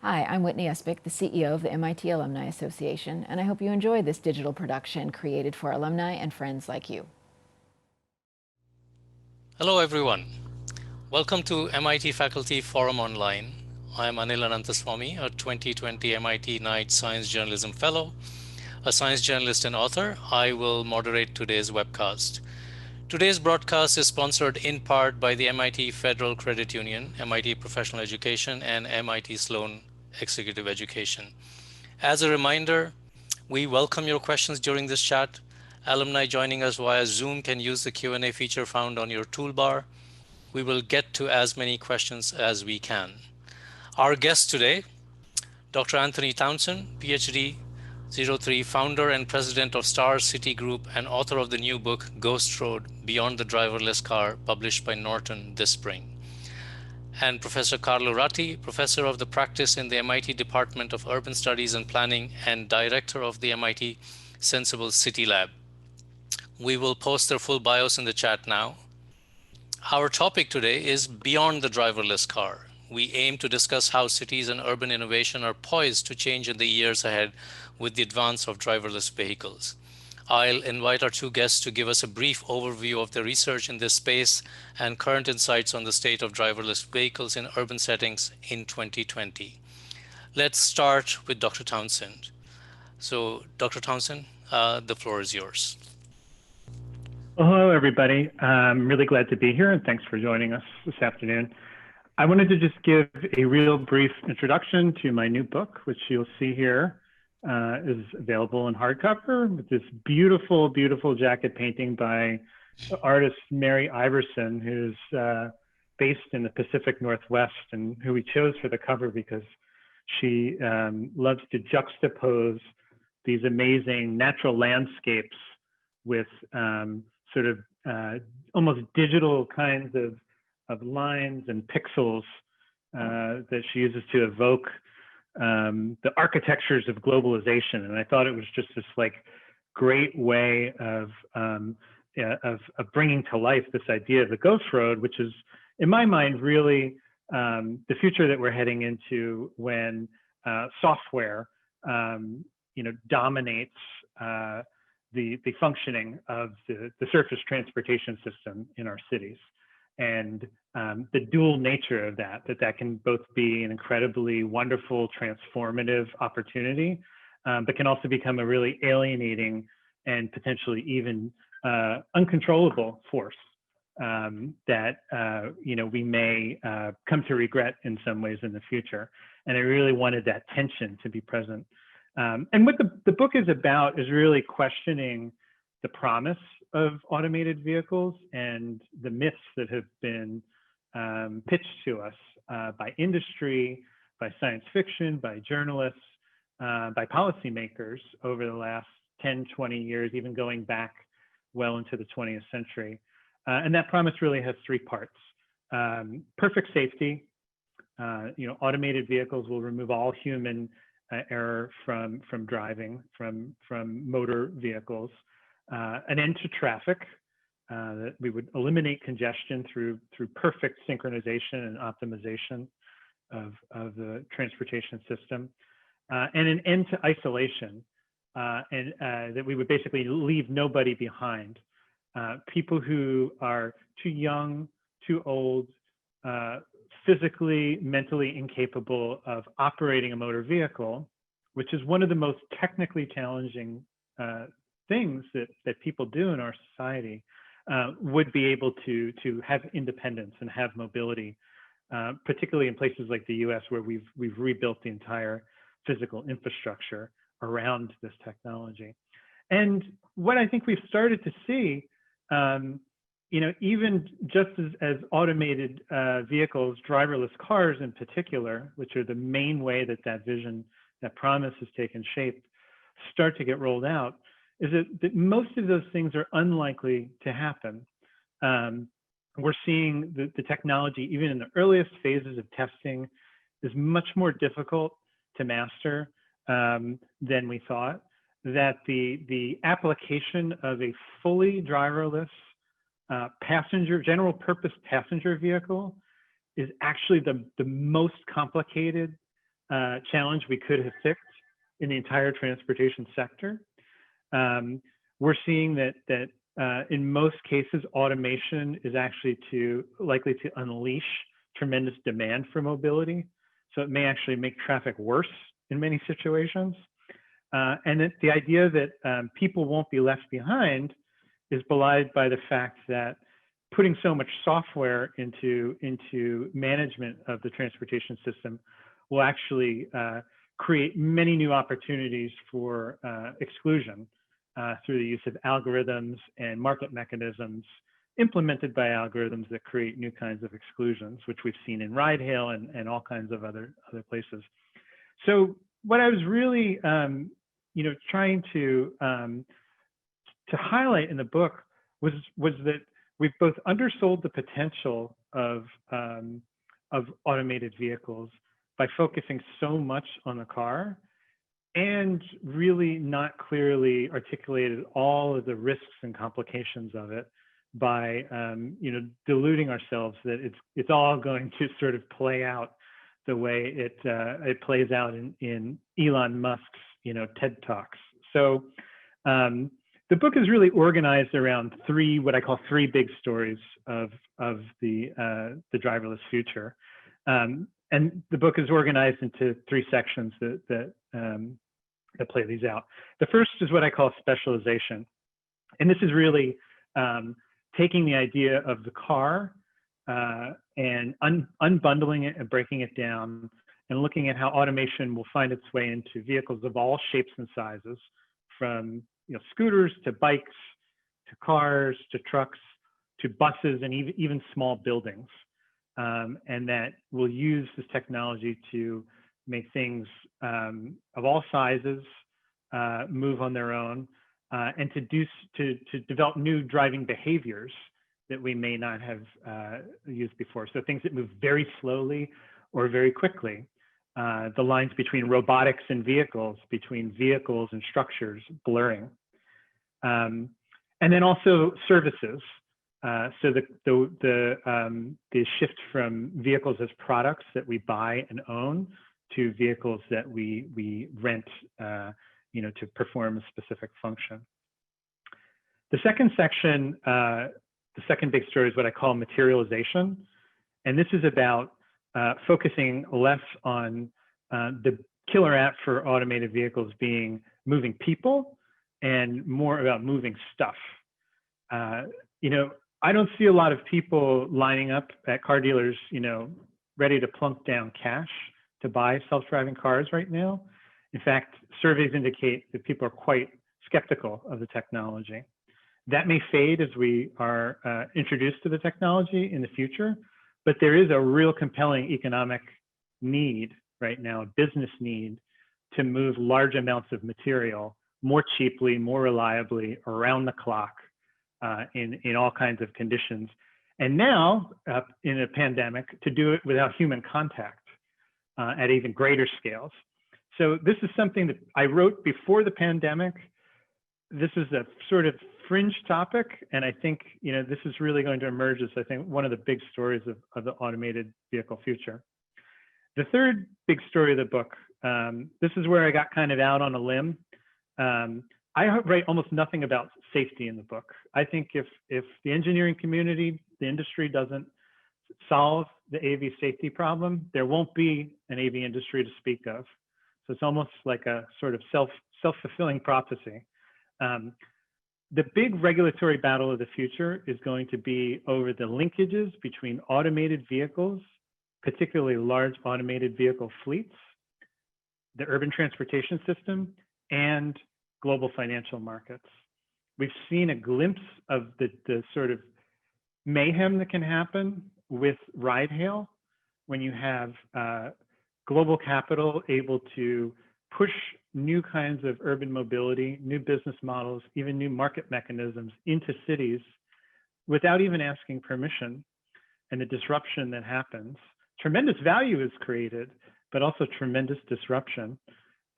Hi, I'm Whitney Espich, the CEO of the MIT Alumni Association, and I hope you enjoy this digital production created for alumni and friends like you. Hello, everyone. Welcome to MIT Faculty Forum Online. I am Anil Ananthaswamy, a 2020 MIT Knight Science Journalism Fellow, a science journalist and author. I will moderate today's webcast. Today's broadcast is sponsored in part by the MIT Federal Credit Union, MIT Professional Education, and MIT Sloan Executive Education. As a reminder, we welcome your questions during this chat. Alumni joining us via Zoom can use the Q&A feature found on your toolbar. We will get to as many questions as we can. Our guest today, Dr. Anthony Townsend, PhD, 03, founder and president of Star City Group and author of the new book, Ghost Road, Beyond the Driverless Car, published by Norton this spring. And Professor Carlo Ratti, professor of the practice in the MIT Department of Urban Studies and Planning and director of the MIT Senseable City Lab. We will post their full bios in the chat now. Our topic today is Beyond the Driverless Car. We aim to discuss how cities and urban innovation are poised to change in the years ahead with the advance of driverless vehicles. I'll invite our two guests to give us a brief overview of their research in this space and current insights on the state of driverless vehicles in urban settings in 2020. Let's start with Dr. Townsend. So, Dr. Townsend, the floor is yours. Well, hello, everybody. I'm really glad to be here, and thanks for joining us this afternoon. I wanted to just give a real brief introduction to my new book, which you'll see here is available in hardcover with this beautiful, beautiful jacket painting by the artist Mary Iverson, who's based in the Pacific Northwest, and who we chose for the cover because she loves to juxtapose these amazing natural landscapes with sort of almost digital kinds of lines and pixels that she uses to evoke the architectures of globalization. And I thought it was just this like great way of bringing to life this idea of the Ghost Road, which is, in my mind, really the future that we're heading into when software, dominates the functioning of the surface transportation system in our cities. And the dual nature of that can both be an incredibly wonderful, transformative opportunity, but can also become a really alienating and potentially even uncontrollable force that we may come to regret in some ways in the future. And I really wanted that tension to be present. And what the book is about is really questioning the promise of automated vehicles and the myths that have been pitched to us by industry, by science fiction, by journalists, by policymakers over the last 10, 20 years, even going back well into the 20th century. And that promise really has three parts. Perfect safety. Automated vehicles will remove all human error from driving, from motor vehicles. An end to traffic, that we would eliminate congestion through perfect synchronization and optimization of the transportation system, and an end to isolation, and that we would basically leave nobody behind. People who are too young, too old, physically, mentally incapable of operating a motor vehicle, which is one of the most technically challenging things that people do in our society, would be able to have independence and have mobility, particularly in places like the US, where we've rebuilt the entire physical infrastructure around this technology. And what I think we've started to see, even just as automated vehicles, driverless cars in particular, which are the main way that vision, that promise has taken shape, start to get rolled out, is that most of those things are unlikely to happen. We're seeing the technology, even in the earliest phases of testing, is much more difficult to master than we thought. That the application of a fully driverless general purpose passenger vehicle is actually the most complicated challenge we could have fixed in the entire transportation sector. We're seeing that in most cases, automation is actually likely to unleash tremendous demand for mobility. So it may actually make traffic worse in many situations. And that the idea that people won't be left behind is belied by the fact that putting so much software into management of the transportation system will actually create many new opportunities for exclusion through the use of algorithms and market mechanisms implemented by algorithms that create new kinds of exclusions, which we've seen in ride hail and all kinds of other places. So what I was really trying to highlight in the book was that we've both undersold the potential of automated vehicles by focusing so much on the car, and really not clearly articulated all of the risks and complications of it by deluding ourselves that it's all going to sort of play out the way it plays out in Elon Musk's TED Talks. So the book is really organized around what I call three big stories of the driverless future. And the book is organized into three sections that play these out. The first is what I call specialization. And this is really taking the idea of the car and unbundling it and breaking it down and looking at how automation will find its way into vehicles of all shapes and sizes, from scooters to bikes, to cars, to trucks, to buses, and even small buildings. And that will use this technology to make things of all sizes move on their own, and to develop new driving behaviors that we may not have used before. So things that move very slowly or very quickly. The lines between robotics and vehicles, between vehicles and structures, blurring. And then also services. So the shift from vehicles as products that we buy and own to vehicles that we rent, to perform a specific function. The second section, the second big story, is what I call materialization, and this is about focusing less on the killer app for automated vehicles being moving people and more about moving stuff. I don't see a lot of people lining up at car dealers, ready to plunk down cash to buy self-driving cars right now. In fact, surveys indicate that people are quite skeptical of the technology. That may fade as we are introduced to the technology in the future, but there is a real compelling economic need right now, a business need, to move large amounts of material more cheaply, more reliably, around the clock, in all kinds of conditions. And now, in a pandemic, to do it without human contact at even greater scales. So this is something that I wrote before the pandemic. This is a sort of fringe topic, and I think this is really going to emerge as, I think, one of the big stories of the automated vehicle future. The third big story of the book, this is where I got kind of out on a limb. I write almost nothing about safety in the book. I think if the engineering community, the industry, doesn't solve the AV safety problem, there won't be an AV industry to speak of. So it's almost like a sort of self-fulfilling prophecy. The big regulatory battle of the future is going to be over the linkages between automated vehicles, particularly large automated vehicle fleets, the urban transportation system, and global financial markets. We've seen a glimpse of the sort of mayhem that can happen with ride hail when you have global capital able to push new kinds of urban mobility, new business models, even new market mechanisms into cities without even asking permission, and the disruption that happens. Tremendous value is created, but also tremendous disruption.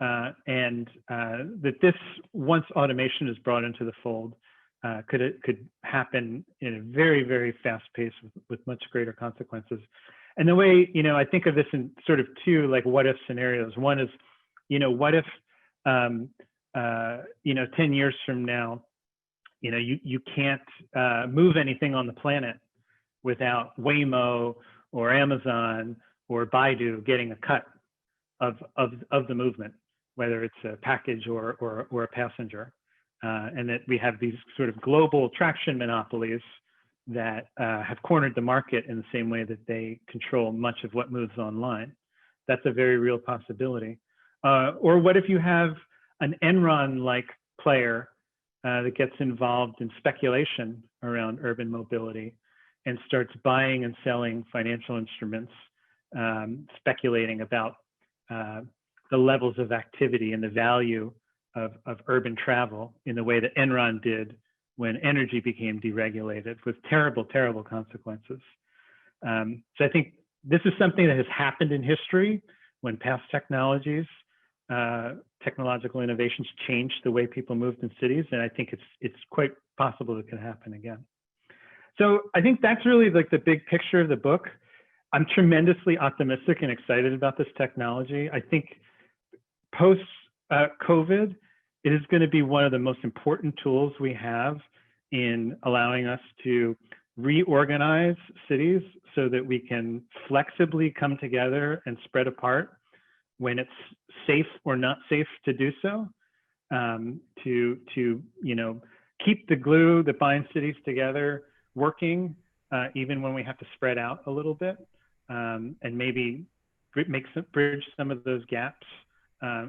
And that this, once automation is brought into the fold, could happen in a very, very fast pace with much greater consequences. And the way, I think of this in sort of two like what if scenarios. One is, what if, 10 years from now, you can't move anything on the planet without Waymo or Amazon or Baidu getting a cut of the movement, whether it's a package or a passenger, and that we have these sort of global traction monopolies that have cornered the market in the same way that they control much of what moves online. That's a very real possibility. Or what if you have an Enron-like player that gets involved in speculation around urban mobility and starts buying and selling financial instruments, speculating about the levels of activity and the value of urban travel in the way that Enron did when energy became deregulated, with terrible, terrible consequences. So I think this is something that has happened in history when past technologies, technological innovations changed the way people moved in cities, and I think it's quite possible it can happen again. So I think that's really like the big picture of the book. I'm tremendously optimistic and excited about this technology. I think post COVID, it is going to be one of the most important tools we have in allowing us to reorganize cities so that we can flexibly come together and spread apart when it's safe or not safe to do so, to keep the glue that binds cities together working, even when we have to spread out a little bit, and maybe bridge some of those gaps,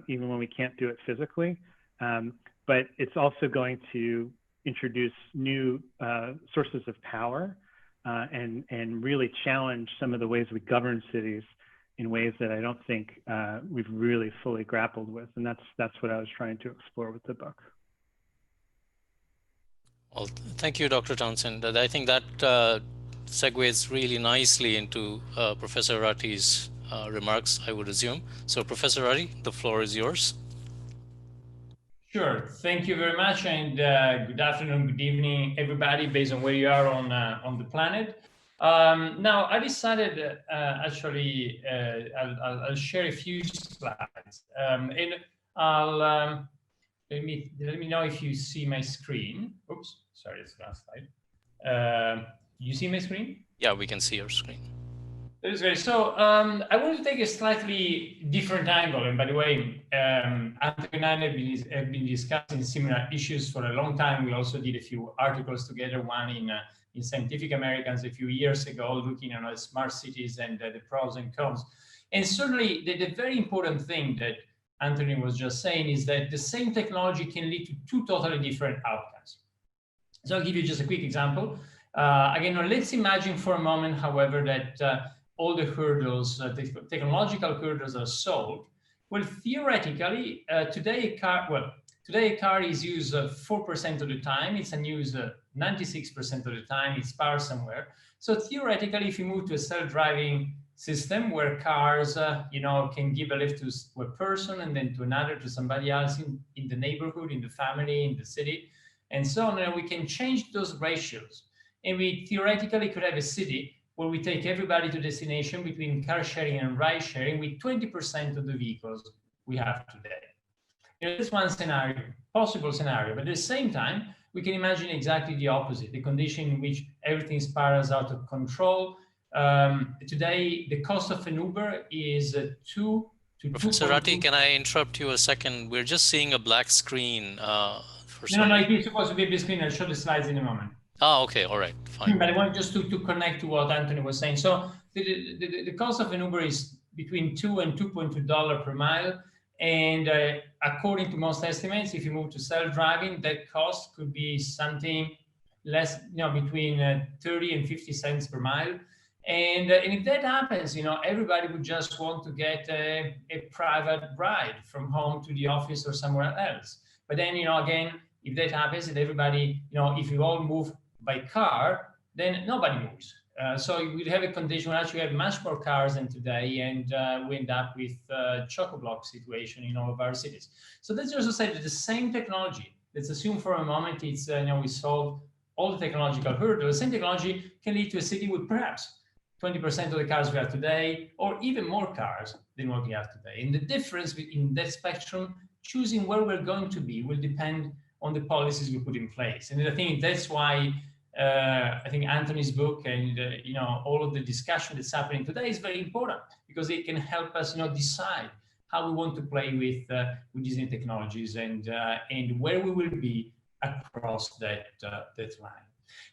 even when we can't do it physically. But it's also going to introduce new sources of power and really challenge some of the ways we govern cities in ways that I don't think we've really fully grappled with. And that's what I was trying to explore with the book. Well, thank you, Dr. Townsend. I think that segues really nicely into Professor Ratti's remarks, I would assume. So Professor Ratti, the floor is yours. Sure. Thank you very much, and good afternoon, good evening, everybody, based on where you are on the planet. Now, I decided actually I'll share a few slides, and I'll let me know if you see my screen. Oops, sorry, it's the last slide. You see my screen? Yeah, we can see your screen. That is great. So I want to take a slightly different angle. And by the way, Anthony and I have been discussing similar issues for a long time. We also did a few articles together, one in Scientific Americans a few years ago, looking at smart cities and the pros and cons. And certainly the very important thing that Anthony was just saying is that the same technology can lead to two totally different outcomes. So I'll give you just a quick example. Again, let's imagine for a moment, however, that all the hurdles, the technological hurdles are solved. Well, theoretically, today a car is used 4% of the time. It's unused 96% of the time. It's parked somewhere. So theoretically, if you move to a self-driving system where cars, can give a lift to a person and then to another, to somebody else in the neighborhood, in the family, in the city, and so on, and we can change those ratios. And we theoretically could have a city where we take everybody to destination between car sharing and ride sharing with 20% of the vehicles we have today. This one scenario, possible scenario, but at the same time, we can imagine exactly the opposite, the condition in which everything spirals out of control. Today, the cost of an Uber is 2 to 2. Professor Ratti, can I interrupt you a second? We're just seeing a black screen. No, it's supposed to be a big screen. I'll show the slides in a moment. Oh, okay, all right, fine. But I want just to connect to what Anthony was saying. So the cost of an Uber is between $2 and $2.2 per mile. And according to most estimates, if you move to self-driving, that cost could be something less, between 30 and 50 cents per mile. And if that happens, everybody would just want to get a private ride from home to the office or somewhere else. But then, again, if that happens, and everybody, if we all move by car, then nobody moves. So we have a condition where actually we have much more cars than today, and we end up with a chock-a-block situation in all of our cities. So let's also say that the same technology, let's assume for a moment it's, we solve all the technological hurdles, the same technology can lead to a city with perhaps 20% of the cars we have today, or even more cars than what we have today. And the difference in that spectrum, choosing where we're going to be, will depend on the policies we put in place. And I think that's why I think Anthony's book and all of the discussion that's happening today is very important, because it can help us decide how we want to play with these new technologies and where we will be across that line.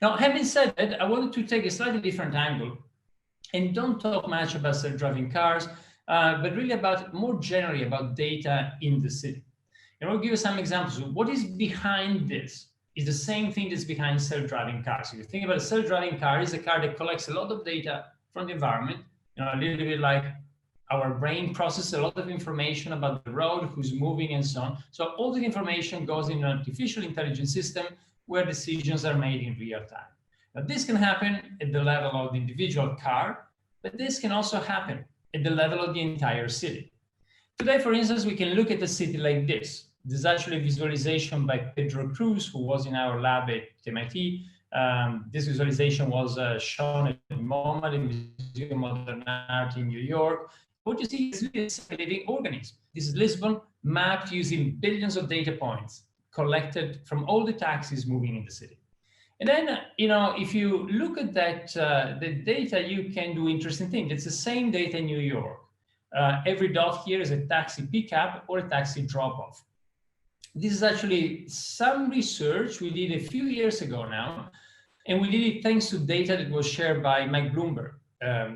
Now, having said that, I wanted to take a slightly different angle and don't talk much about self-driving cars, but really more generally about data in the city. And I'll give you some examples. What is behind this is the same thing that's behind self-driving cars. If you think about a self-driving car, it's a car that collects a lot of data from the environment, a little bit like our brain processes a lot of information about the road, who's moving, and so on. So all the information goes in an artificial intelligence system where decisions are made in real time. Now, this can happen at the level of the individual car, but this can also happen at the level of the entire city. Today, for instance, we can look at the city like this. This is actually a visualization by Pedro Cruz, who was in our lab at MIT. This visualization was shown at MoMA, the Museum of Modern Art in New York. What you see is a living organism. This is Lisbon, mapped using billions of data points collected from all the taxis moving in the city. And then, if you look at that, the data, you can do interesting things. It's the same data in New York. Every dot here is a taxi pickup or a taxi drop-off. This is actually some research we did a few years ago now, and we did it thanks to data that was shared by Mike Bloomberg.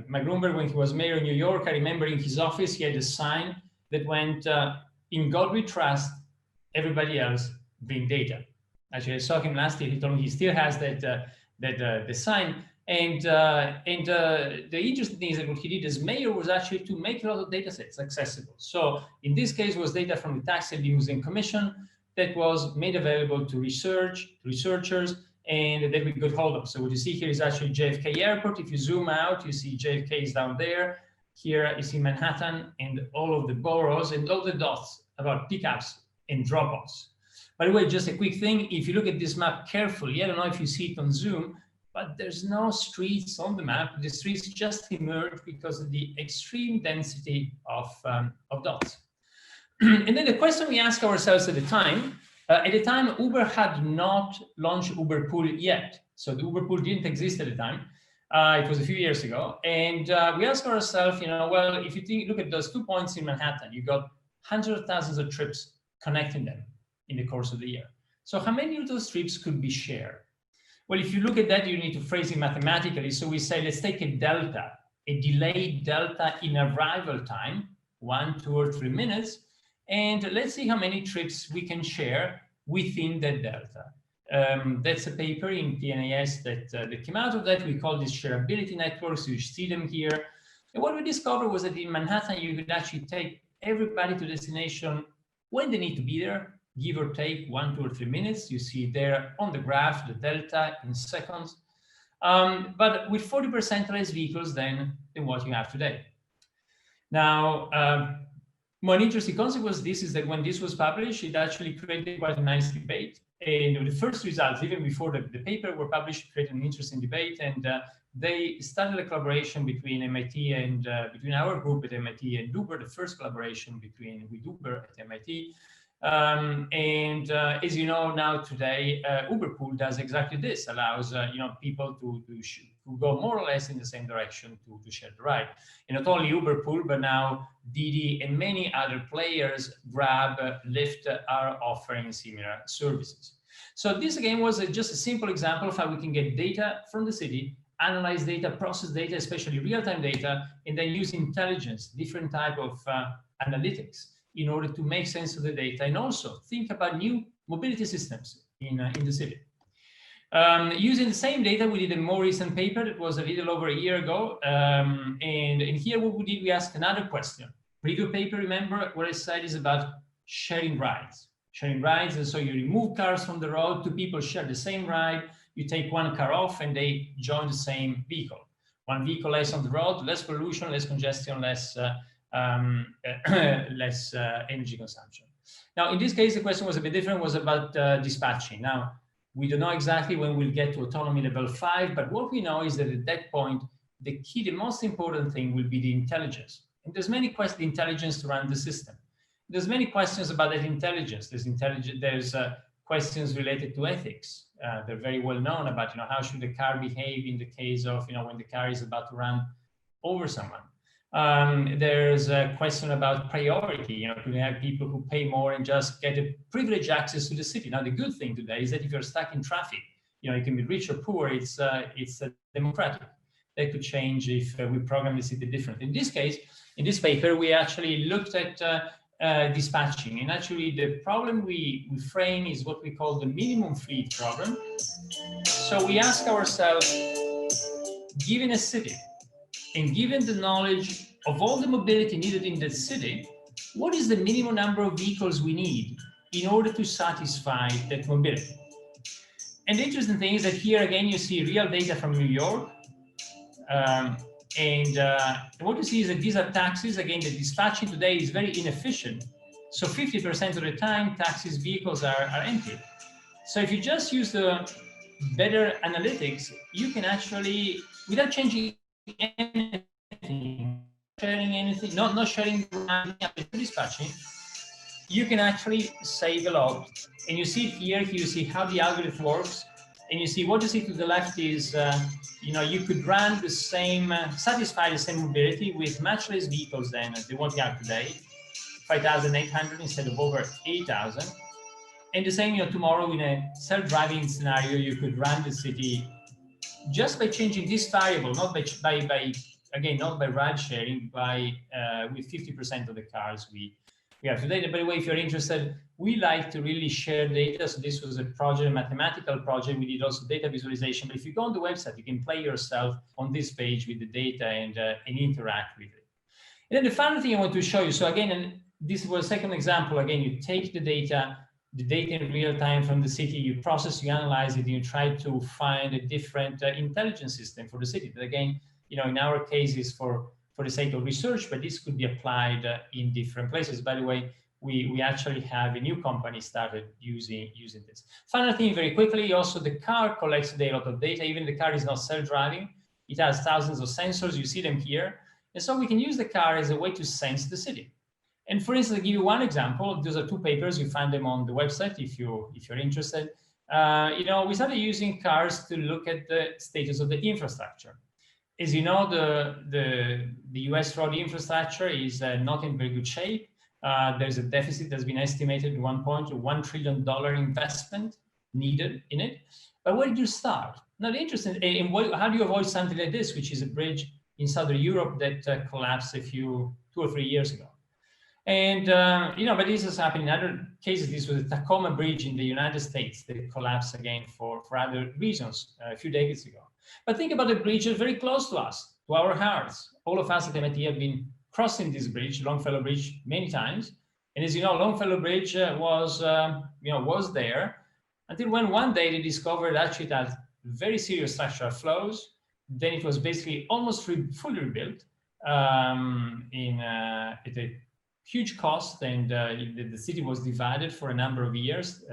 Mike Bloomberg, when he was mayor of New York, I remember in his office, he had a sign that went, "In God we trust, everybody else bring data." Actually, I saw him last year. He told me he still has the sign. And the interesting thing is that what he did as mayor was actually to make a lot of data sets accessible. So in this case was data from the Taxi and Limousine Commission that was made available to researchers, and that we could hold up. So what you see here is actually JFK Airport. If you zoom out, you see JFK is down there. Here you see Manhattan and all of the boroughs and all the dots about pickups and drop-offs. By the way, just a quick thing, if you look at this map carefully, I don't know if you see it on Zoom, but there's no streets on the map. The streets just emerge because of the extreme density of dots. And then the question we asked ourselves at the time, Uber had not launched Uber Pool yet. So the Uber Pool didn't exist at the time. It was a few years ago. And we asked ourselves, well, if you look at those 2 points in Manhattan, you got hundreds of thousands of trips connecting them in the course of the year. So how many of those trips could be shared? Well, if you look at that, you need to phrase it mathematically. So we say, let's take a delta, a delayed delta in arrival time, 1, 2, or 3 minutes, and let's see how many trips we can share within that delta. That's a paper in PNAS that came out of that. We call this shareability networks. You see them here. And what we discovered was that in Manhattan, you could actually take everybody to destination when they need to be there, give or take 1, 2, or 3 minutes. You see there on the graph, the delta in seconds, but with 40% less vehicles than what you have today. Now, one interesting consequence of this is that when this was published, it actually created quite a nice debate. And the first results, even before the paper were published, created an interesting debate. And they started a collaboration between MIT and between our group at MIT and Uber, the first collaboration with Uber at MIT. As you know now today, Uber Pool does exactly this, allows people to go more or less in the same direction to share the ride. And not only Uber Pool, but now Didi and many other players, Grab, Lyft, are offering similar services. So this again was just a simple example of how we can get data from the city, analyze data, process data, especially real-time data, and then use intelligence, different type of analytics, in order to make sense of the data and also think about new mobility systems in the city. Using the same data, we did a more recent paper that was a little over a year ago. And here what we did, we asked another question. Preview paper, remember what I said is about sharing rides. Sharing rides, and so you remove cars from the road, 2 people share the same ride, you take 1 car off and they join the same vehicle. 1 vehicle less on the road, less pollution, less congestion, less energy consumption. Now, in this case, the question was a bit different, was about dispatching. Now, we don't know exactly when we'll get to autonomy level 5, but what we know is that at that point, the key, the most important thing will be the intelligence. And there's many questions, the intelligence to run the system. There's many questions about that intelligence. There's questions related to ethics. They're very well known about, how should the car behave in the case of, when the car is about to run over someone. There's a question about priority. Could we have people who pay more and just get a privileged access to the city? Now, the good thing today is that if you're stuck in traffic, you can be rich or poor. It's democratic. That could change if we program the city differently. In this case, in this paper, we actually looked at dispatching. And actually, the problem we frame is what we call the minimum fleet problem. So we ask ourselves, given a city, and given the knowledge of all the mobility needed in that city, what is the minimum number of vehicles we need in order to satisfy that mobility? And the interesting thing is that here again, you see real data from New York. What you see is that these are taxis. Again, the dispatching today is very inefficient. So 50% of the time, taxis vehicles are empty. So if you just use the better analytics, you can actually, without changing anything, not sharing dispatching, you can actually save a lot. And you see it here, you see how the algorithm works. And you see what you see to the left is, you could run the same, satisfy the same mobility with much less vehicles than what we have today, 5,800 instead of over 8,000. And the same, tomorrow in a self-driving scenario, you could run the city just by changing this variable, not by ride sharing, with 50% of the cars we have today. By the way, if you're interested, we like to really share data. So this was a project, a mathematical project. We did also data visualization. But if you go on the website, you can play yourself on this page with the data and interact with it. And then the final thing I want to show you. So again, and this was a second example. Again, you take the data in real time from the city, you process, you analyze it, and you try to find a different intelligence system for the city. But again, in our case is for the sake of research, but this could be applied in different places. By the way, we actually have a new company started using this. Final thing, very quickly, also the car collects a lot of data. Even the car is not self-driving. It has thousands of sensors. You see them here. And so we can use the car as a way to sense the city. And for instance, I'll give you one example. Those are two papers. You find them on the website if you're interested. We started using cars to look at the status of the infrastructure. As you know, the US road infrastructure is not in very good shape. There's a deficit that's been estimated at one point to $1 trillion investment needed in it. But where do you start? Now, the interesting, how do you avoid something like this, which is a bridge in Southern Europe that collapsed 2 or 3 years ago? And, but this has happened in other cases. This was the Tacoma Bridge in the United States that collapsed again for other reasons a few decades ago. But think about the bridges very close to us, to our hearts. All of us at MIT have been crossing this bridge, Longfellow Bridge, many times. And as you know, Longfellow Bridge was there until when one day they discovered actually it had very serious structural flaws. Then it was basically almost fully rebuilt at a huge cost, and the city was divided for a number of years,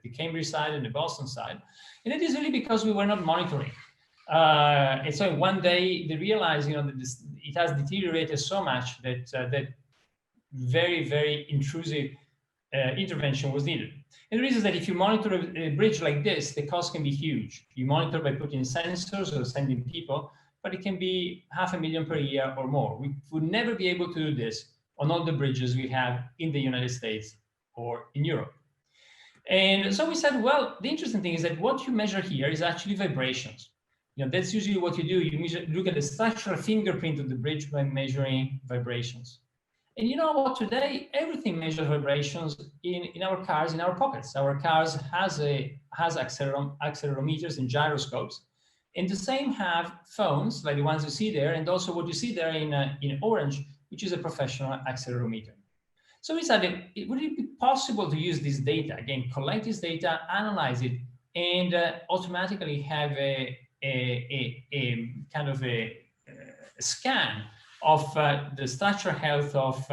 the Cambridge side and the Boston side. And it is really because we were not monitoring. And so one day they realized, that it has deteriorated so much that that very, very intrusive intervention was needed. And the reason is that if you monitor a bridge like this, the cost can be huge. You monitor by putting sensors or sending people, but it can be $500,000 per year or more. We would never be able to do this on all the bridges we have in the United States or in Europe. And so we said, well, the interesting thing is that what you measure here is actually vibrations. That's usually what you do. You look at the structural fingerprint of the bridge by measuring vibrations. And you know what? Today, everything measures vibrations in our cars, in our pockets. Our cars has accelerometers and gyroscopes. And the same have phones, like the ones you see there, and also what you see there in orange, which is a professional accelerometer. So we said, would it be possible to use this data, again, collect this data, analyze it, and automatically have a kind of a scan of the structural health of,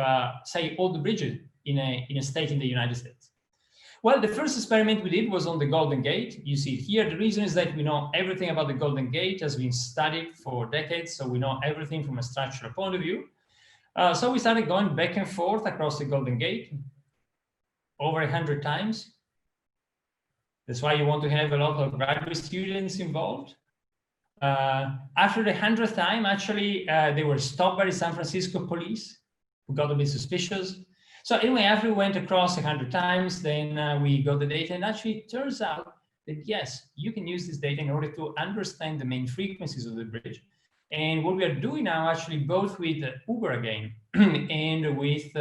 say, all the bridges in a state in the United States? Well, the first experiment we did was on the Golden Gate. You see it here. The reason is that we know everything about the Golden Gate, has been studied for decades, so we know everything from a structural point of view. So we started going back and forth across the Golden Gate over 100 times. That's why you want to have a lot of graduate students involved. After the 100th time, actually, they were stopped by the San Francisco police, who got a bit suspicious. So anyway, after we went across 100 times, then we got the data, and actually it turns out that yes, you can use this data in order to understand the main frequencies of the bridge. And what we are doing now, actually, both with Uber again, and with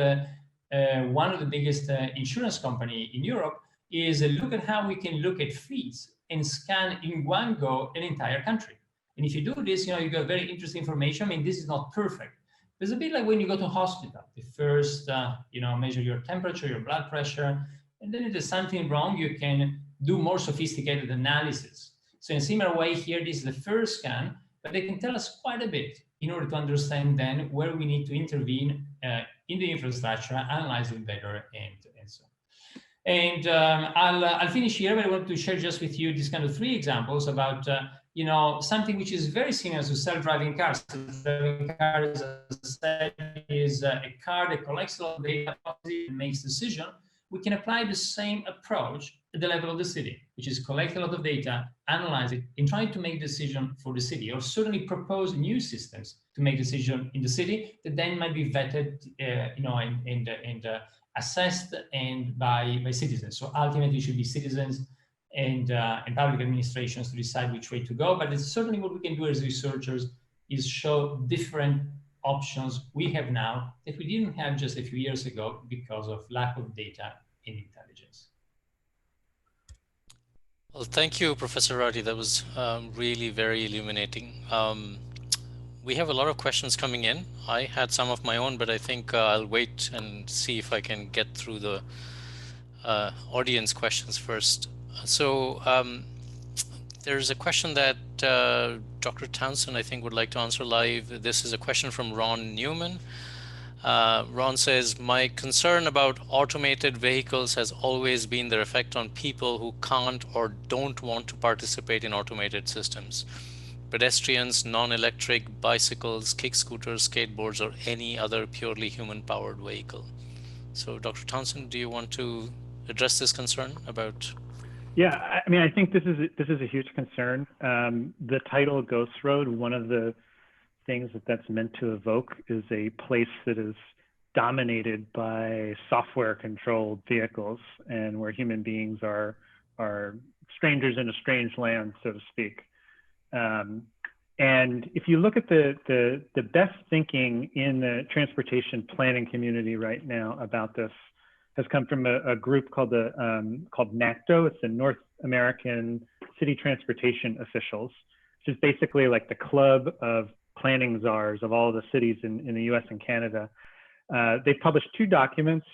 one of the biggest insurance company in Europe, is look at how we can look at fleets and scan in one go an entire country. And if you do this, you got very interesting information. I mean, this is not perfect. It's a bit like when you go to hospital. The first, measure your temperature, your blood pressure, and then if there's something wrong, you can do more sophisticated analysis. So in a similar way here, this is the first scan, but they can tell us quite a bit in order to understand then where we need to intervene in the infrastructure, analyze it better, and so on. And I'll finish here, but I want to share just with you these kind of 3 examples about something which is very similar to self-driving cars. Self-driving cars, as I said, is a car that collects a lot of data and makes decisions. We can apply the same approach at the level of the city, which is collect a lot of data, analyze it, and try to make decision for the city, or certainly propose new systems to make decision in the city that then might be vetted, and assessed and by citizens. So ultimately, it should be citizens and public administrations to decide which way to go. But it's certainly what we can do as researchers is show different options we have now that we didn't have just a few years ago because of lack of data and intelligence. Well, thank you, Professor Ratti. That was really very illuminating. We have a lot of questions coming in. I had some of my own, but I think I'll wait and see if I can get through the audience questions first. So there's a question that Dr. Townsend, I think, would like to answer live. This is a question from Ron Newman. Ron says, my concern about automated vehicles has always been their effect on people who can't or don't want to participate in automated systems. Pedestrians, non-electric, bicycles, kick scooters, skateboards, or any other purely human-powered vehicle. So Dr. Townsend, do you want to address this concern about? Yeah, I mean, I think this is a huge concern. The title Ghost Road, one of the things that's meant to evoke is a place that is dominated by software-controlled vehicles, and where human beings are strangers in a strange land, so to speak. And if you look at the best thinking in the transportation planning community right now about this, has come from a group called NACTO. It's the North American City Transportation Officials, which is basically like the club of planning czars of all the cities in the US and Canada. They published 2 documents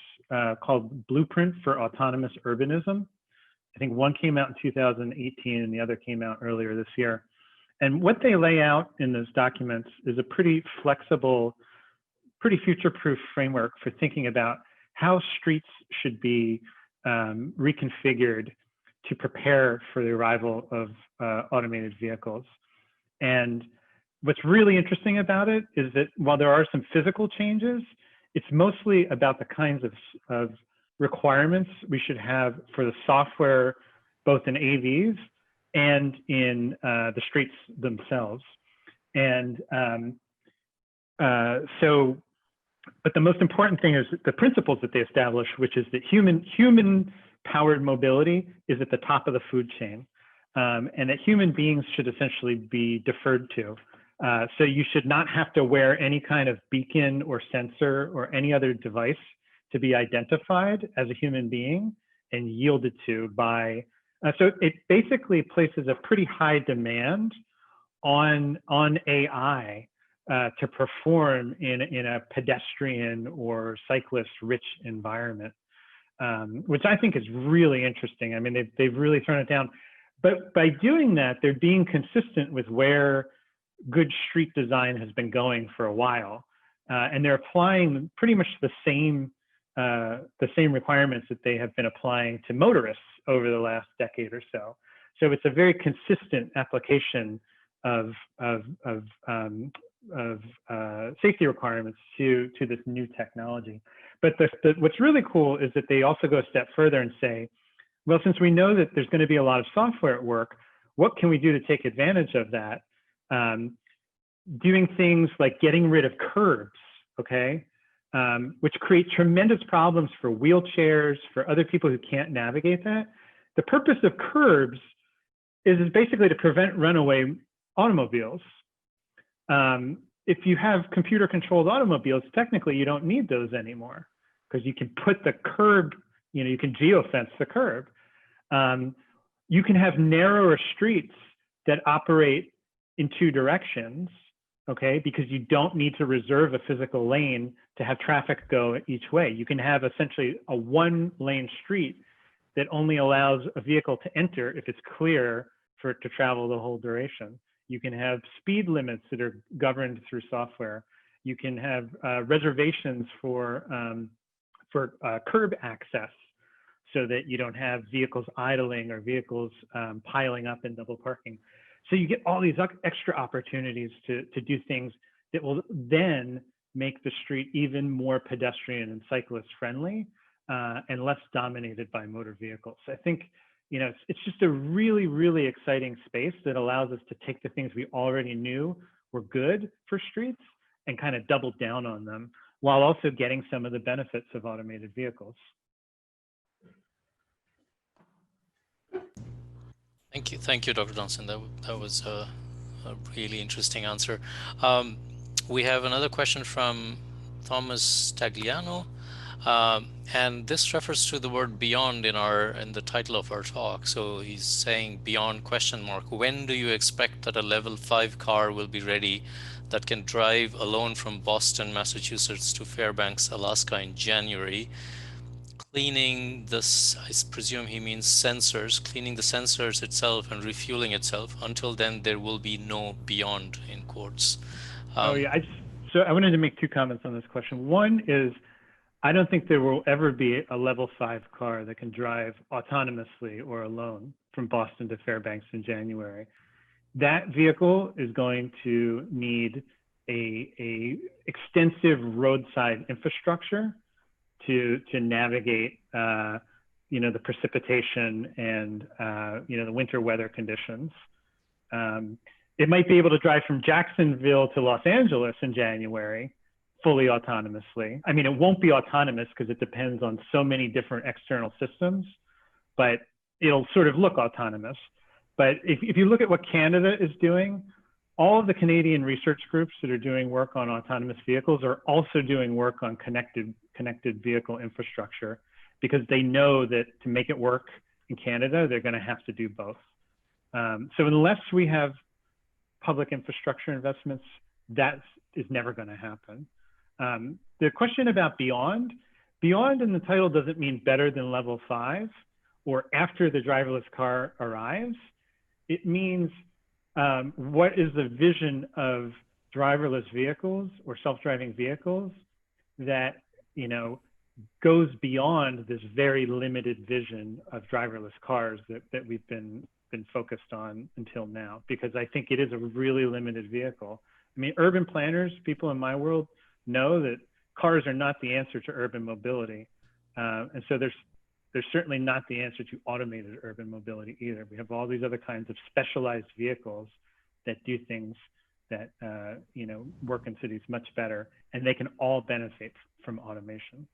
called Blueprint for Autonomous Urbanism. I think one came out in 2018 and the other came out earlier this year. And what they lay out in those documents is a pretty flexible, pretty future-proof framework for thinking about how streets should be reconfigured to prepare for the arrival of automated vehicles. And what's really interesting about it is that while there are some physical changes, it's mostly about the kinds of requirements we should have for the software, both in AVs and in the streets themselves. And but the most important thing is the principles that they establish, which is that human-powered mobility is at the top of the food chain, and that human beings should essentially be deferred to. So you should not have to wear any kind of beacon or sensor or any other device to be identified as a human being and yielded to by, so it basically places a pretty high demand on AI to perform in a pedestrian or cyclist-rich environment, which I think is really interesting. I mean, they've really thrown it down. But by doing that, they're being consistent with where good street design has been going for a while. And they're applying pretty much the same same requirements that they have been applying to motorists over the last decade or so. So it's a very consistent application of safety requirements to this new technology. But what's really cool is that they also go a step further and say, well, since we know that there's going to be a lot of software at work, what can we do to take advantage of that? Doing things like getting rid of curbs, okay? Which create tremendous problems for wheelchairs, for other people who can't navigate that. The purpose of curbs is basically to prevent runaway automobiles. If you have computer-controlled automobiles, technically you don't need those anymore because you can put the curb, you can geofence the curb. You can have narrower streets that operate in two directions, okay? Because you don't need to reserve a physical lane to have traffic go each way. You can have essentially a one-lane street that only allows a vehicle to enter if it's clear for it to travel the whole duration. You can have speed limits that are governed through software. You can have reservations for curb access so that you don't have vehicles idling or vehicles piling up in double parking. So you get all these extra opportunities to do things that will then make the street even more pedestrian and cyclist friendly and less dominated by motor vehicles. I think it's just a really, really exciting space that allows us to take the things we already knew were good for streets and kind of double down on them while also getting some of the benefits of automated vehicles. Thank you, Dr. Johnson. That was a really interesting answer. We have another question from Thomas Tagliano. And this refers to the word beyond in the title of our talk. So he's saying beyond ? When do you expect that a level 5 car will be ready that can drive alone from Boston, Massachusetts to Fairbanks, Alaska in January? Cleaning this, I presume he means sensors, cleaning the sensors itself and refueling itself. Until then, there will be no beyond, in quotes. So I wanted to make two comments on this question. One is, I don't think there will ever be a level 5 car that can drive autonomously or alone from Boston to Fairbanks in January. That vehicle is going to need a extensive roadside infrastructure to navigate the precipitation and the winter weather conditions. It might be able to drive from Jacksonville to Los Angeles in January fully autonomously. I mean, it won't be autonomous because it depends on so many different external systems, but it'll sort of look autonomous. But if you look at what Canada is doing, all of the Canadian research groups that are doing work on autonomous vehicles are also doing work on connected vehicle infrastructure because they know that to make it work in Canada, they're going to have to do both. So unless we have public infrastructure investments, that is never going to happen. The question about beyond in the title doesn't mean better than level 5 or after the driverless car arrives. It means what is the vision of driverless vehicles or self-driving vehicles that goes beyond this very limited vision of driverless cars that we've been focused on until now, because I think it is a really limited vehicle. I mean, urban planners, people in my world, know that cars are not the answer to urban mobility. And so there's certainly not the answer to automated urban mobility either. We have all these other kinds of specialized vehicles that do things that work in cities much better, and they can all benefit from automation.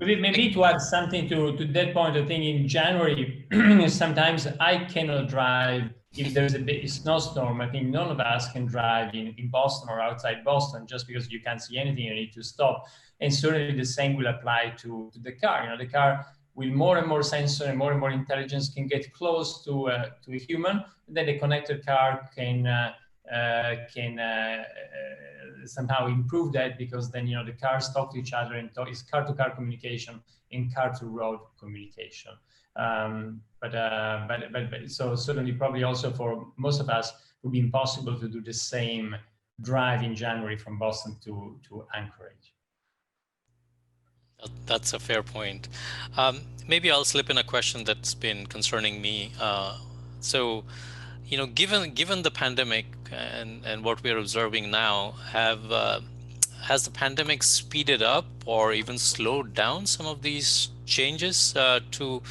Maybe to add something to that point, I think in January, sometimes I cannot drive if there's a big snowstorm. I think none of us can drive in Boston or outside Boston just because you can't see anything, you need to stop. And certainly the same will apply to the car. The car with more and more sensor and more intelligence can get close to a human. And then the connected car can somehow improve that, because then the cars talk to each other and it's car-to-car communication and car-to-road communication. So certainly probably also for most of us it would be impossible to do the same drive in January from Boston to Anchorage. That's a fair point. Maybe I'll slip in a question that's been concerning me. So, given the pandemic and what we're observing now, has the pandemic speeded up or even slowed down some of these changes to,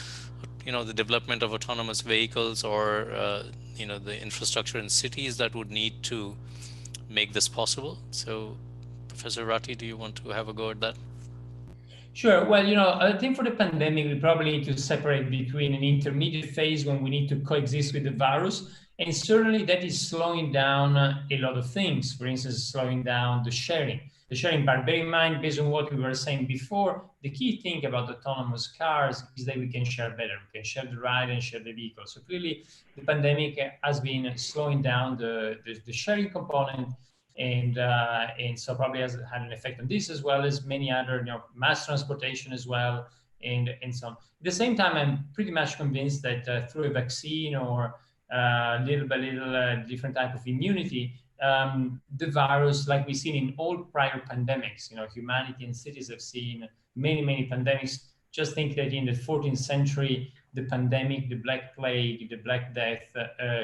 the development of autonomous vehicles or, the infrastructure in cities that would need to make this possible? So, Professor Ratti, do you want to have a go at that? Sure. Well, I think for the pandemic, we probably need to separate between an intermediate phase when we need to coexist with the virus. And certainly that is slowing down a lot of things. For instance, slowing down the sharing part. Bear in mind, based on what we were saying before, the key thing about autonomous cars is that we can share better. We can share the ride and share the vehicle. So clearly, the pandemic has been slowing down the sharing component. And so probably has had an effect on this, as well as many other, mass transportation as well, and so on. At the same time, I'm pretty much convinced that through a vaccine or little by little different type of immunity, the virus, like we've seen in all prior pandemics, humanity and cities have seen many pandemics. Just think that in the 14th century, the pandemic, the Black Plague, the Black Death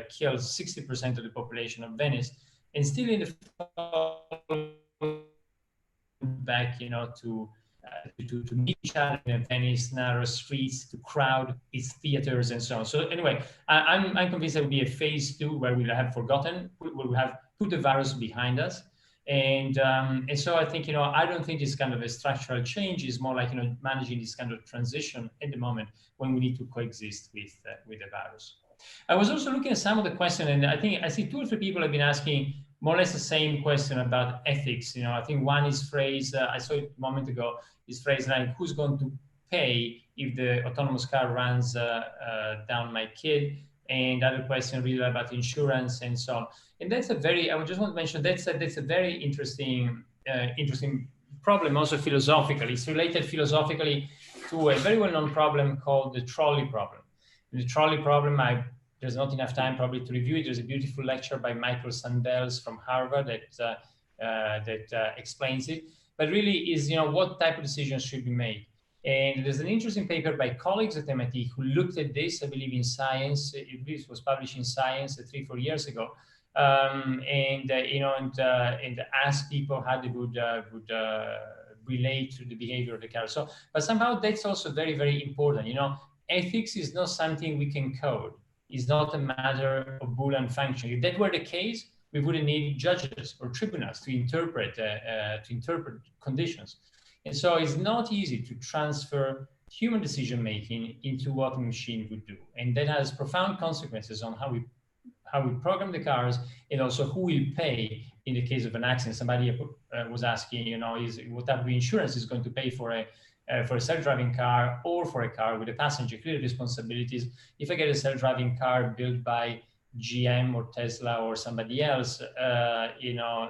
killed 60% of the population of Venice. And still in the back, to meet each other in Venice, narrow streets, to crowd its theaters and so on. So anyway, I'm convinced there will be a phase 2 where we'll have we'll have put the virus behind us. And so I think, I don't think this kind of a structural change is more like, managing this kind of transition at the moment when we need to coexist with the virus. I was also looking at some of the questions, and I think I see 2 or 3 people have been asking more or less the same question about ethics. I think one is phrased, I saw it a moment ago, is phrased like, who's going to pay if the autonomous car runs down my kid? And other question really about insurance and so on. And that's I just want to mention, that's a very interesting problem, also philosophically. It's related philosophically to a very well-known problem called the trolley problem. The trolley problem, there's not enough time probably to review it. There's a beautiful lecture by Michael Sandels from Harvard that explains it. But really is, what type of decisions should be made. And there's an interesting paper by colleagues at MIT who looked at this, I believe in Science. This was published in Science 3-4 years ago. And asked people how they would relate to the behavior of the car. So, but somehow that's also very, very important. Ethics is not something we can code. It's not a matter of Boolean function. If that were the case, we wouldn't need judges or tribunals to interpret conditions. And so it's not easy to transfer human decision-making into what a machine would do. And that has profound consequences on how we program the cars, and also who will pay in the case of an accident. Somebody was asking, what type of insurance is going to pay for a self-driving car or for a car with a passenger. Clear responsibilities. If I get a self-driving car built by GM or Tesla or somebody else,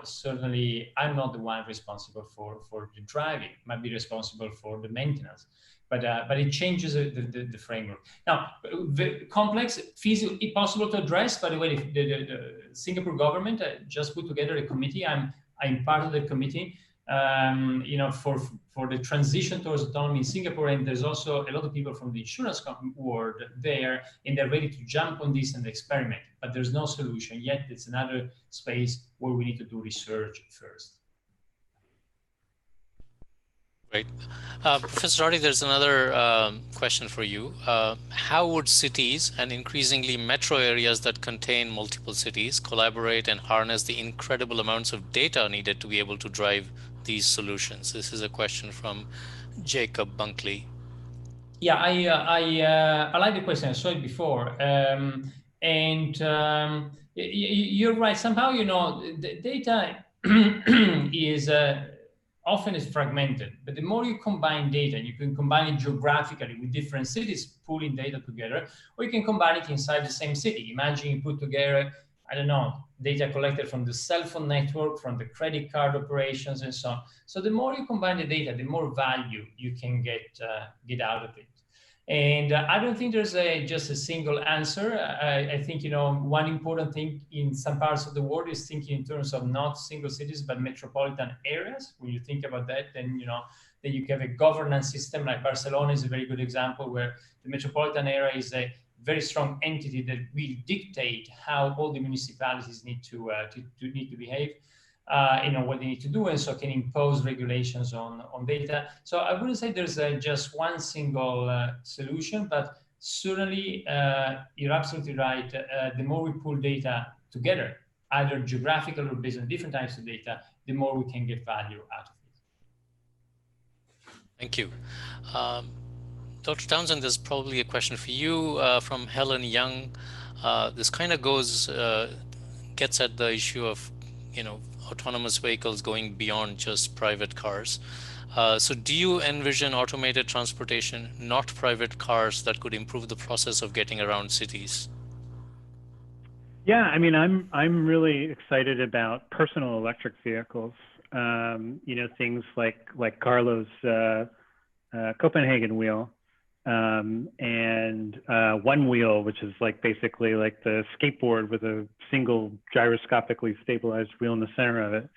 certainly I'm not the one responsible for the driving. I might be responsible for the maintenance, but it changes the framework. Now, the complex, feasible, possible to address. By the way, the Singapore government just put together a committee. I'm part of the committee. For the transition towards autonomy in Singapore, and there's also a lot of people from the insurance world there, and they're ready to jump on this and experiment. But there's no solution yet. It's another space where we need to do research first. Great. Professor Ratti, there's another question for you. How would cities and increasingly metro areas that contain multiple cities collaborate and harness the incredible amounts of data needed to be able to drive these solutions? This is a question from Jacob Bunkley. Yeah, I like the question. I saw it before. You're right. Somehow, the data is often is fragmented, but the more you combine data, and you can combine it geographically with different cities pulling data together, or you can combine it inside the same city. Imagine you put together, I don't know, data collected from the cell phone network, from the credit card operations, and so on. So the more you combine the data, the more value you can get out of it. And I don't think there's just a single answer. I think, one important thing in some parts of the world is thinking in terms of not single cities, but metropolitan areas. When you think about that, then, that you have a governance system. Like Barcelona is a very good example, where the metropolitan area is a very strong entity that will dictate how all the municipalities need to behave. What they need to do, and so can impose regulations on data. So I wouldn't say there's just one single solution, but certainly you're absolutely right. The more we pull data together, either geographical or based on different types of data, the more we can get value out of it. Thank you. Dr. Townsend, there's probably a question for you from Helen Young. This kind of gets at the issue of, autonomous vehicles going beyond just private cars. So do you envision automated transportation, not private cars, that could improve the process of getting around cities? Yeah, I mean, I'm really excited about personal electric vehicles. Things like Carlo's Copenhagen wheel, and One Wheel, which is basically like the skateboard with a single gyroscopically stabilized wheel in the center of it.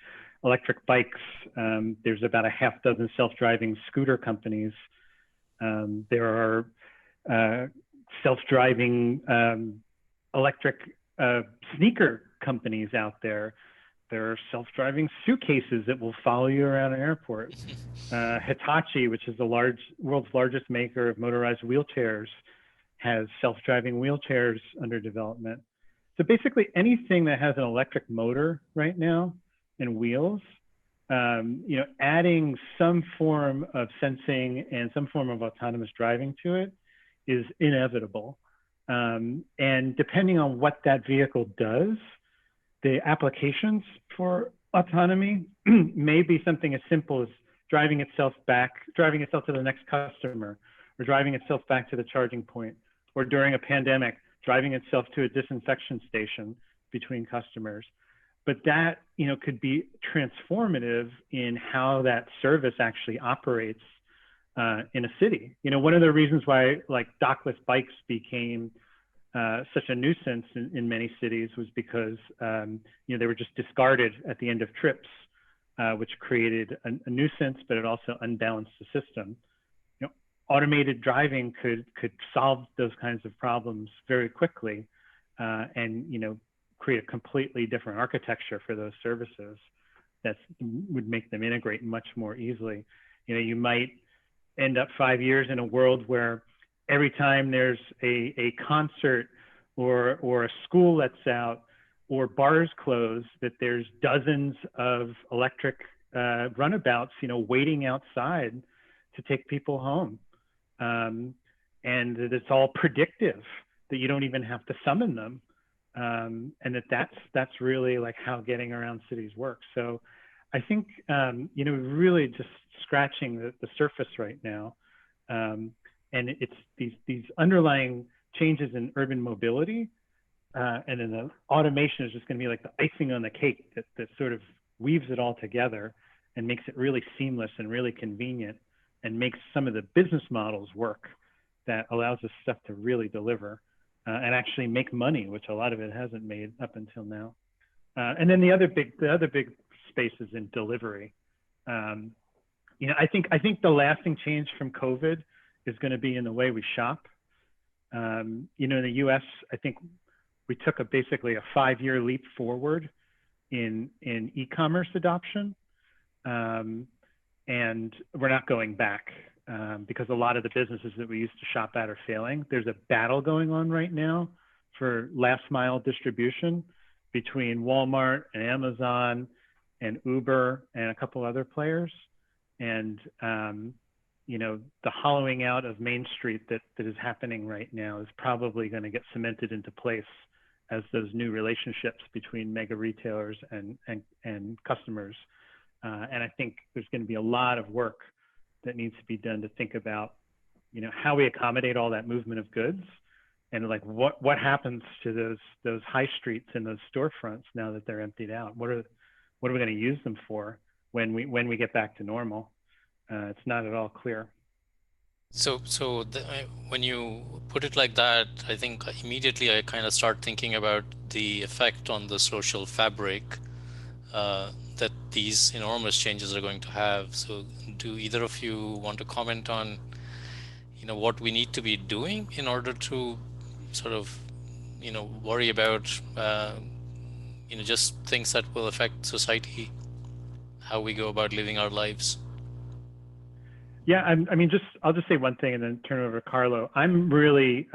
Electric bikes, there's about a half dozen self-driving scooter companies. There are self-driving electric sneaker companies out there. There are self-driving suitcases that will follow you around an airport. Hitachi, which is the world's largest maker of motorized wheelchairs, has self-driving wheelchairs under development. So basically anything that has an electric motor right now and wheels, adding some form of sensing and some form of autonomous driving to it is inevitable. And depending on what that vehicle does, the applications for autonomy may be something as simple as driving itself to the next customer, or driving itself back to the charging point, or during a pandemic, driving itself to a disinfection station between customers. But that, could be transformative in how that service actually operates in a city. One of the reasons why dockless bikes became such a nuisance in many cities was because they were just discarded at the end of trips, which created a nuisance, but it also unbalanced the system. Automated driving could solve those kinds of problems very quickly, and create a completely different architecture for those services that would make them integrate much more easily. You might end up 5 years in a world where every time there's a concert or a school lets out or bars close, that there's dozens of electric runabouts, waiting outside to take people home. And that it's all predictive, that you don't even have to summon them. And that's really how getting around cities works. So I think, really just scratching the surface right now. And it's these underlying changes in urban mobility, and then the automation is just going to be the icing on the cake that sort of weaves it all together and makes it really seamless and really convenient, and makes some of the business models work that allows this stuff to really deliver and actually make money, which a lot of it hasn't made up until now. And then the other big space is in delivery. I think the lasting change from COVID is going to be in the way we shop. In the US, I think we took basically a 5-year leap forward in e-commerce adoption. And we're not going back, because a lot of the businesses that we used to shop at are failing. There's a battle going on right now for last mile distribution between Walmart and Amazon and Uber and a couple other players. And the hollowing out of Main Street that is happening right now is probably going to get cemented into place as those new relationships between mega retailers and customers. And I think there's going to be a lot of work that needs to be done to think about, how we accommodate all that movement of goods, and what happens to those high streets and those storefronts now that they're emptied out. What are we going to use them for when we get back to normal? It's not at all clear. So when you put it like that, I think immediately I kind of start thinking about the effect on the social fabric that these enormous changes are going to have. So do either of you want to comment on what we need to be doing in order to sort of worry about just things that will affect society, how we go about living our lives? Yeah, I mean, I'll just say one thing and then turn it over to Carlo. I'm really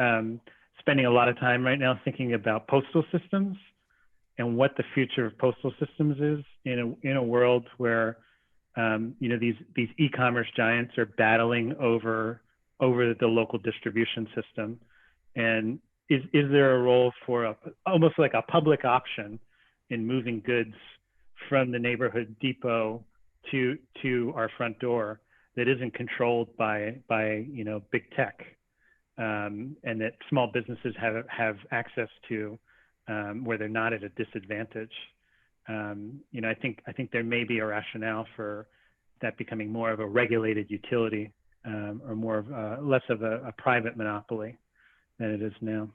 spending a lot of time right now thinking about postal systems and what the future of postal systems is in a world where these e-commerce giants are battling over the local distribution system. And is there a role for almost like a public option in moving goods from the neighborhood depot to our front door that isn't controlled by big tech, and that small businesses have access to, where they're not at a disadvantage? I think there may be a rationale for that becoming more of a regulated utility, or more of less of a private monopoly than it is now.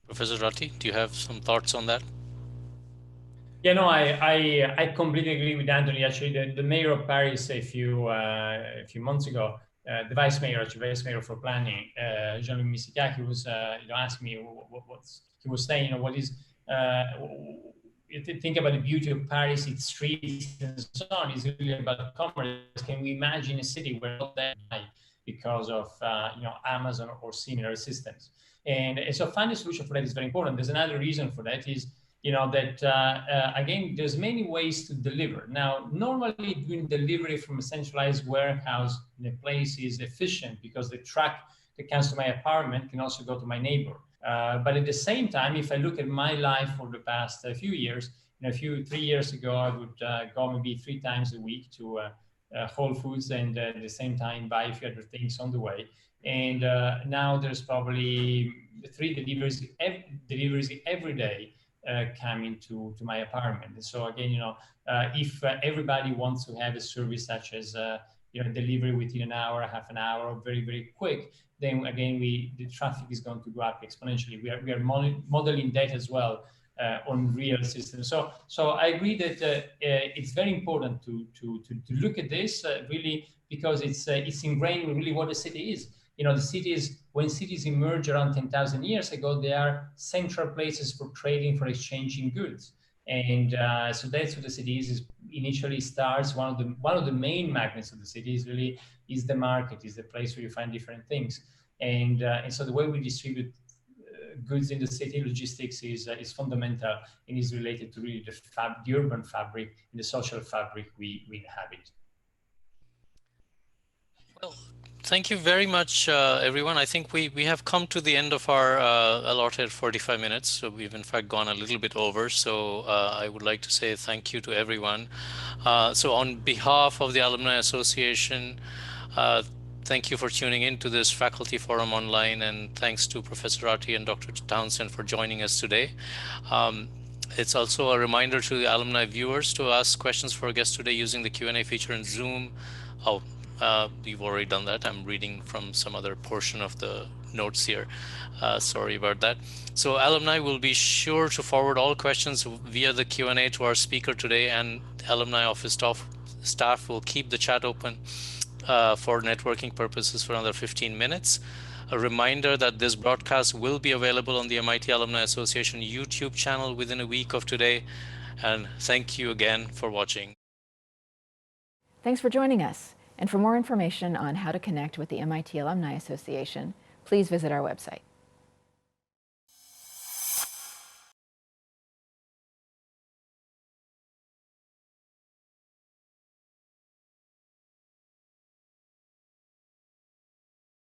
Professor Ratti, do you have some thoughts on that? Yeah, no, I completely agree with Anthony. Actually, the mayor of Paris a few months ago, the vice mayor for planning, Jean-Luc Misitaki, was asking me he was saying, what is think about the beauty of Paris, its streets and so on, is really about commerce. Can we imagine a city where not that because of Amazon or similar systems? And so finding a solution for that is very important. There's another reason for that is that again, there's many ways to deliver. Now, normally doing delivery from a centralized warehouse in a place is efficient because the truck that comes to my apartment can also go to my neighbor. But at the same time, if I look at my life for the past few years, 3 years ago, I would go maybe 3 times a week to Whole Foods and at the same time buy a few other things on the way. And now there's probably 3 deliveries every day coming to my apartment. And so again, if everybody wants to have a service such as delivery within an hour, half an hour, very, very quick, then again, the traffic is going to go up exponentially. We are modeling that as well on real systems. So I agree that it's very important to look at this really, because it's ingrained in really what a city is. The cities, when cities emerged around 10,000 years ago, they are central places for trading, for exchanging goods. And so that's what the city is initially starts. One of the main magnets of the city is the market, is the place where you find different things. And so the way we distribute goods in the city, logistics is fundamental and is related to really the urban fabric and the social fabric we inhabit. Well, thank you very much, everyone. I think we have come to the end of our allotted 45 minutes. So we've in fact gone a little bit over. So I would like to say thank you to everyone. So on behalf of the Alumni Association, thank you for tuning in to this faculty forum online, and thanks to Professor Ratti and Dr. Townsend for joining us today. It's also a reminder to the alumni viewers to ask questions for our guest today using the Q&A feature in Zoom. You've already done that. I'm reading from some other portion of the notes here. Sorry about that. So alumni will be sure to forward all questions via the Q&A to our speaker today, and alumni office staff will keep the chat open for networking purposes for another 15 minutes. A reminder that this broadcast will be available on the MIT Alumni Association YouTube channel within a week of today. And thank you again for watching. Thanks for joining us. And for more information on how to connect with the MIT Alumni Association, please visit our website.